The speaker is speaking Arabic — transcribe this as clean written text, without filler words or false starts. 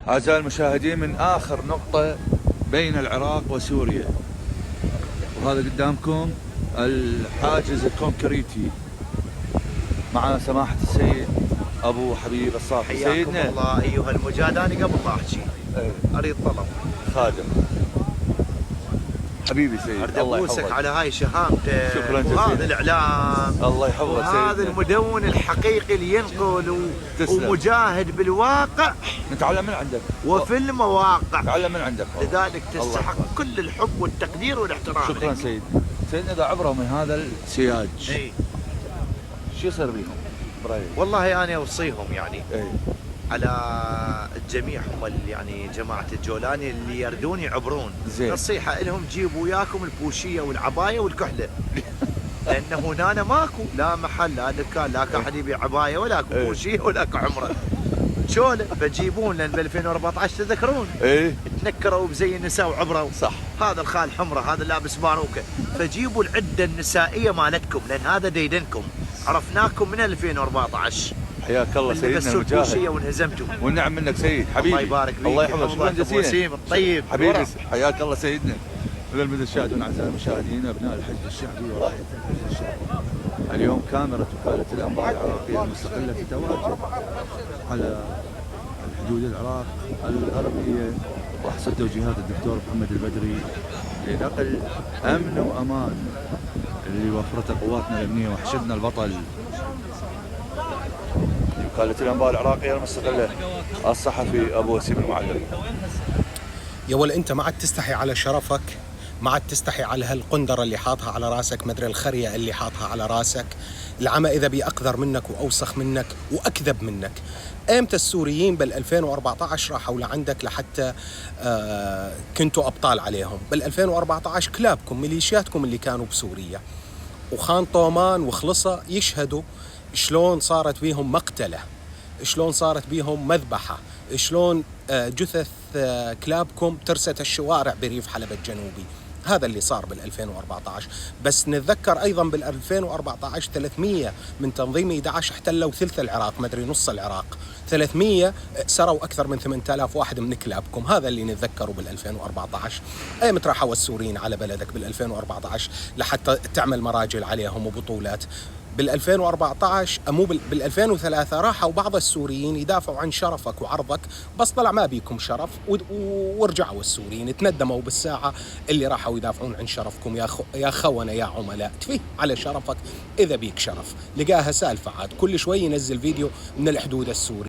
أعزائي المشاهدين، من آخر نقطة بين العراق وسوريا، وهذا قدامكم الحاجز الكونكريتي مع سماحة السيد أبو حبيب الصافي. حياكم الله أيها المجاد. أنا قبل ما أحكي أريد طلب خادم حبيبي سيد، أريد أبوسك على هاي شهامته. شكرا جزيلا. وهذا الإعلام الله يحفظك سيدنا. وهذا المدون الحقيقي اللي ينقل ومجاهد بالواقع. نتعلم من عندك وفي المواقع نتعلم من عندك، لذلك تستحق كل الحب والتقدير والاحترام. شكرا سيد. سيدنا إذا عبروا من هذا السياج شو يصير بيهم برأيك؟ والله أنا أوصيهم يعني على الجميع، هم يعني جماعة الجولاني اللي يردون يعبرون، نصيحة لهم جيبوا وياكم البوشية والعباية والكحلة لأنه هنا ماكو لا محل لا دكان لا أحد يبيع عباية ولا بوشية ولا عمرة شولة، فجيبون لأن ب 2014 تذكرون تنكروا بزي النساء وعبروا. صح. هذا الخال حمرة، هذا لابس باروكة، فجيبوا العدة النسائية مالتكم لأن هذا ديدنكم، عرفناكم من 2014. حياك الله سيدنا المجاهد وانهزمتوا والنعم منك سيد حبيبي. الله يبارك فيك. الله يحفظك. شكرا جزيلا الطيب حبيبي. حياك الله سيدنا. إذا المشاهدون أعزائي المشاهدين أبناء الحشد الشعبي ورائد الحشد الشعبي، اليوم كاميرا وكالة الأنباء العراقية المستقلة تتواجد على حدود العراق الغربية وحسب توجيهات الدكتور محمد البدري لنقل أمن وأمان اللي وفرته قواتنا الأمنية وحشدنا البطل. وكالة الأنباء العراقية المستقلة، الصحفي أبو وسيم المعلم. يا ول انت ما عاد تستحي على شرفك، ما عاد تستحي على هالقندرة اللي حاطها على راسك، مدري الخرية اللي حاطها على راسك. العمى إذا بي أقذر منك وأوسخ منك وأكذب منك. أمتى السوريين بال 2014 راحوا لعندك لحتى كنتوا أبطال عليهم؟ بال 2014 كلابكم ميليشياتكم اللي كانوا بسوريا وخان طومان وخلصة يشهدوا شلون صارت بيهم مقتلة، شلون صارت بيهم مذبحة، شلون جثث كلابكم ترست الشوارع بريف حلب الجنوبي. هذا اللي صار بال 2014. بس نتذكر أيضا بال 2014 300 من تنظيم 11 احتلوا ثلث العراق، مدري نص العراق، 300 سروا أكثر من 8000 واحد من كلابكم. هذا اللي نتذكره بال 2014. أيمت راحوا السوريين على بلدك بال 2014 لحتى تعمل مراجل عليهم وبطولات؟ بال 2014 مو بال 2003 راحوا بعض السوريين يدافعوا عن شرفك وعرضك، بس طلع ما بيكم شرف ورجعوا السوريين تندموا بالساعة اللي راحوا يدافعون عن شرفكم. يا خونة يا عملاء، تفيه على شرفك إذا بيك شرف. لقاها سالفة عاد كل شوي ينزل فيديو من الحدود السوري.